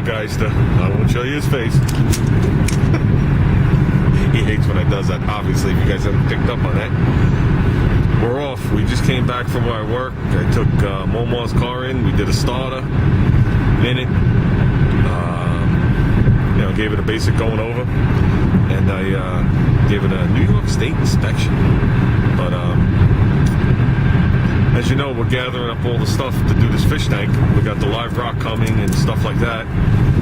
Geister. I won't show you his face. He hates when I does that, obviously, if you guys haven't picked up on that. We're off. We just came back from where I work. I took Momar's car in. We did a starter in it. Gave it a basic going over. And I gave it a New York State inspection. But as you know, we're gathering up all the stuff to do this fish tank. We got the live rock coming and stuff like that.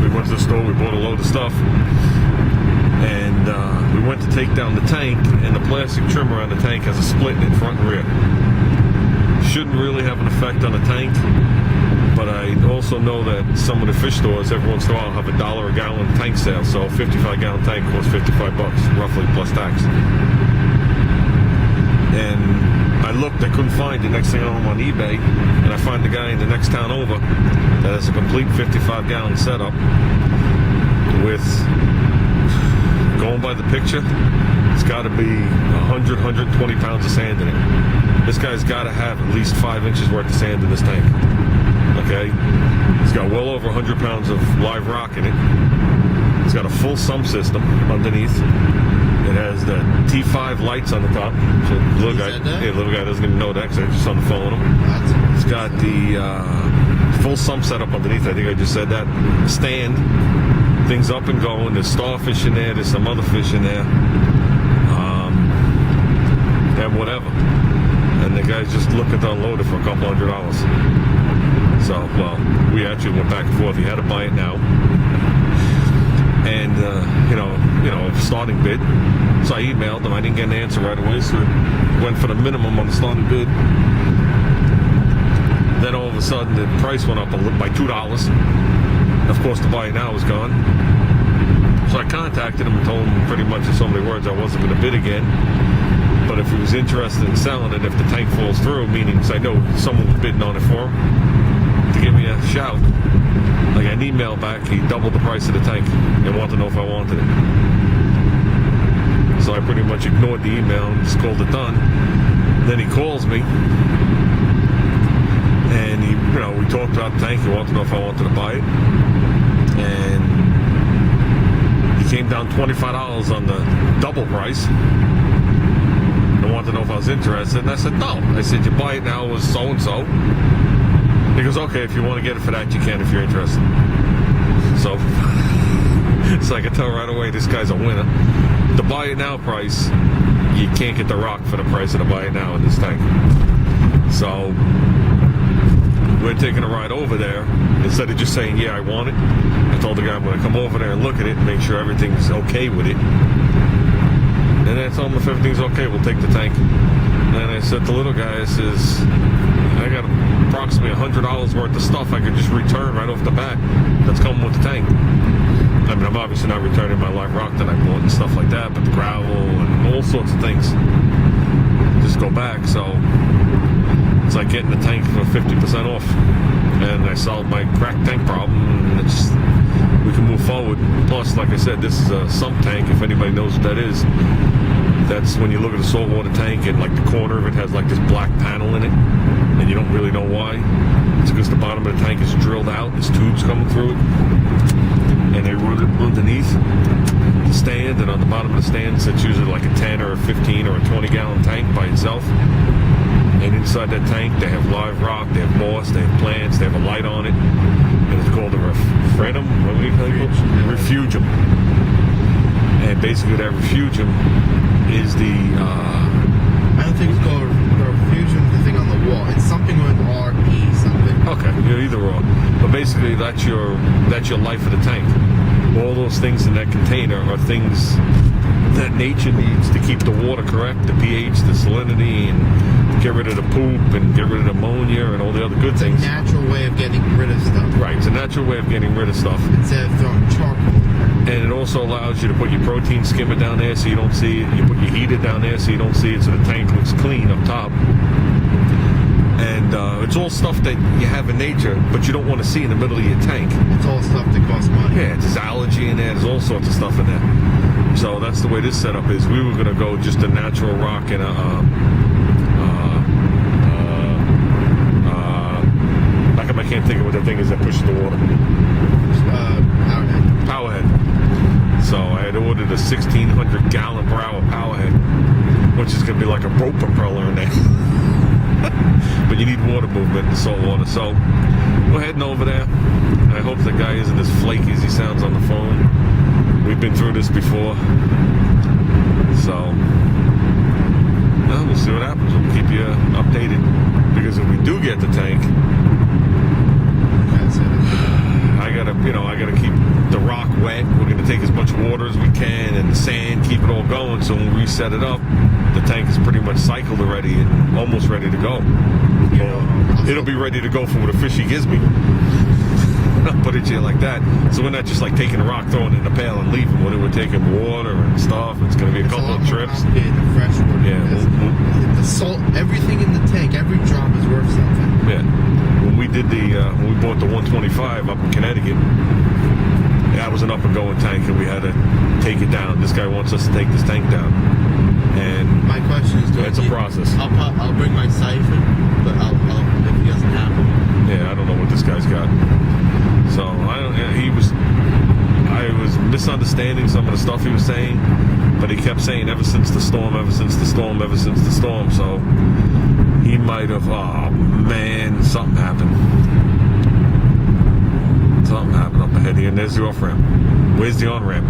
We went to the store, we bought a load of stuff. And we went to take down the tank, and the plastic trimmer on the tank has a split in front and rear. Shouldn't really have an effect on the tank, but I also know that some of the fish stores every once in a while have $1 a gallon tank sale, so a 55-gallon tank costs $55, roughly, plus tax. And I looked, I couldn't find it. Next thing I know, I'm on eBay, and I find the guy in the next town over that has a complete 55-gallon setup with, going by the picture, it's got to be 100, 120 pounds of sand in it. This guy's got to have at least 5 inches worth of sand in this tank. Okay? He's got well over 100 pounds of live rock in it. It's got a full sump system underneath. It has the T5 lights on the top. So little guy doesn't even know that because I just on the phone with him. It's got the full sump setup underneath. I think I just said that. Stand. Things up and going. There's starfish in there. There's some other fish in there. And whatever. And the guy's just looking to unload it for a couple $100. So, well, we actually went back and forth. He had to buy it now. And, starting bid. So I emailed him. I didn't get an answer right away, so I went for the minimum on the starting bid. Then all of a sudden, the price went up by $2. Of course, to buy it now was gone. So I contacted him and told him pretty much in so many words I wasn't going to bid again. But if he was interested in selling it, if the tank falls through, meaning I know someone was bidding on it for him, to give me a shout. I got an email back, he doubled the price of the tank and wanted to know if I wanted it. So I pretty much ignored the email and just called it done. Then he calls me, and we talked about the tank. He wanted to know if I wanted to buy it, and he came down $25 on the double price. I wanted to know if I was interested, and I said no. I said, you buy it now was so and so. He goes, okay, if you want to get it for that, you can if you're interested. So I could tell right away this guy's a winner. The buy it now price, you can't get the rock for the price of the buy it now in this tank. So we're taking a ride over there. Instead of just saying, yeah, I want it, I told the guy I'm going to come over there and look at it and make sure everything's okay with it. And I told him if everything's okay, we'll take the tank. And I said to the little guy, I says, I got approximately $100 worth of stuff I could just return right off the bat that's coming with the tank. I mean, I'm obviously not returning my live rock that I bought and stuff like that, but the gravel and all sorts of things just go back. So it's like getting the tank for 50% off. And I solved my cracked tank problem, and we can move forward. Plus, like I said, this is a sump tank, if anybody knows what that is. That's when you look at a saltwater tank and like the corner of it has like this black panel in it, and you don't really know why. It's because the bottom of the tank is drilled out, there's tubes coming through it, and they run it underneath the stand, and on the bottom of the stand sits usually like a 10 or a 15 or a 20-gallon tank by itself. And inside that tank, they have live rock, they have moss, they have plants, they have a light on it, and it's called a refrenum. What do you call it? Refugium. And basically, that refugium is the. I don't think it's called the refugium. The thing on the wall. It's something with RE something. Okay, you're either or. But basically, that's your life of the tank. All those things in that container are things that nature needs to keep the water correct, the pH, the salinity, and get rid of the poop and get rid of the ammonia and all the other good things. It's a natural way of getting rid of stuff. Right, it's a natural way of getting rid of stuff. Instead of throwing charcoal. And it also allows you to put your protein skimmer down there so you don't see it. You put your heater down there so you don't see it, so the tank looks clean up top. And it's all stuff that you have in nature, but you don't want to see in the middle of your tank. It's all stuff that costs money. Yeah, there's algae in there. There's all sorts of stuff in there. So that's the way this setup is. We were going to go just a natural rock and I can't think of what that thing is that pushes the water. like a boat propeller in there. But you need water movement and salt water. So we're heading over there. I hope the guy isn't as flaky as he sounds on the phone. We've been through this before. So well, we'll see what happens. We'll keep you updated. Because if we do get the tank, I gotta keep the rock wet. We're gonna take as much water as we can and the sand, keep it all going. So when we set it up, the tank is pretty much cycled already and almost ready to go. It'll be ready to go for the fish he gives me. I'll put it to you like that. So we're not just like taking a rock, throwing it in a pail and leaving. We're taking water and stuff. It's gonna be a couple of trips. The fresh water. Yeah. The salt, everything in the tank, every drop is worth something. Yeah. When we did when we bought the 125 up in Connecticut, that was an up and going tank, and we had to take it down. This guy wants us to take this tank down, and my question is, it's a process. I'll bring my siphon, but I'll if he doesn't have them. Yeah, I don't know what this guy's got. So I was misunderstanding some of the stuff he was saying, but he kept saying ever since the storm, ever since the storm, ever since the storm. So he might have. Oh man, something happened. Something happened up ahead here, and there's the off ramp. Where's the on ramp?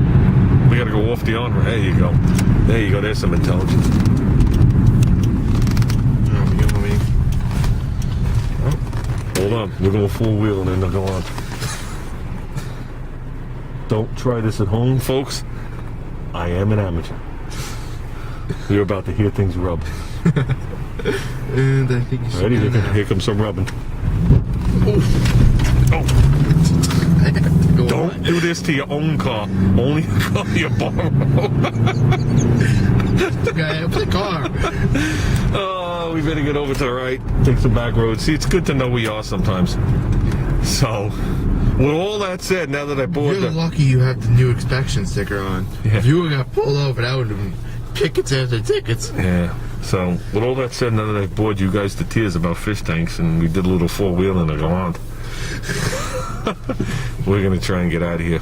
We gotta go off the on ramp. There you go. There you go. There's some intelligence. Hold on. We're going full wheel and then they'll go on. Don't try this at home, folks. I am an amateur. You're about to hear things rub. And I think you should. Ready? Here comes some rubbing. Oh. Don't do this to your own car. Only car you borrow. Okay, the car. Oh, we better get over to the right. Take some back roads. See, it's good to know where you are sometimes. So, with all that said, now that I bought You're lucky you have the new inspection sticker on. Yeah. If you would have got pulled over, that would have been tickets after tickets. Yeah. So, with all that said, now that I've bored you guys to tears about fish tanks and we did a little four-wheeling to go on, we're going to try and get out of here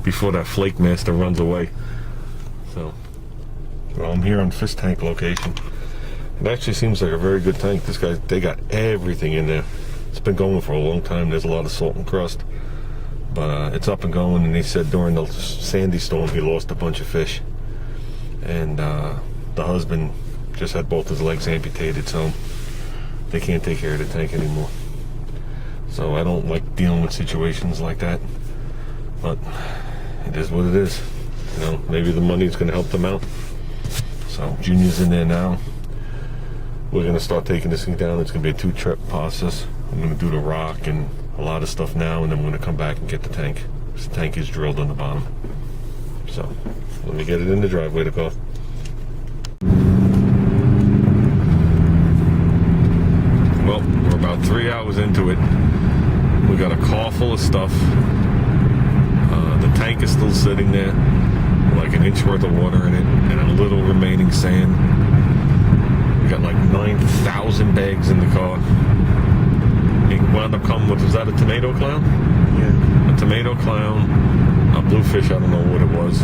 before that flake master runs away. So, well, I'm here on fish tank location. It actually seems like a very good tank. This guy, they got everything in there. It's been going for a long time. There's a lot of salt and crust. But it's up and going, and he said during the Sandy storm he lost a bunch of fish. And the husband just had both his legs amputated, so they can't take care of the tank anymore. So I don't like dealing with situations like that. But it is what it is. You know, maybe the money's going to help them out. So Junior's in there now. We're going to start taking this thing down. It's going to be a 2-trip process. I'm going to do the rock and a lot of stuff now, and then we're going to come back and get the tank. This tank is drilled on the bottom. So let me get it in the driveway to go. Well, we're about 3 hours into it. We got a car full of stuff. The tank is still sitting there, like an inch worth of water in it, and a little remaining sand. We got like 9,000 bags in the car. It wound up coming with, was that a tomato clown? Yeah. A tomato clown, a bluefish, I don't know what it was.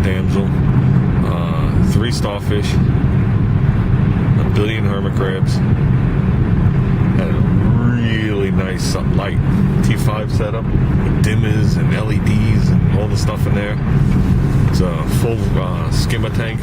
Damsel. 3 starfish, a billion hermit crabs, and a really nice light T5 setup with dimmers and LEDs and all the stuff in there. It's a full skimmer tank.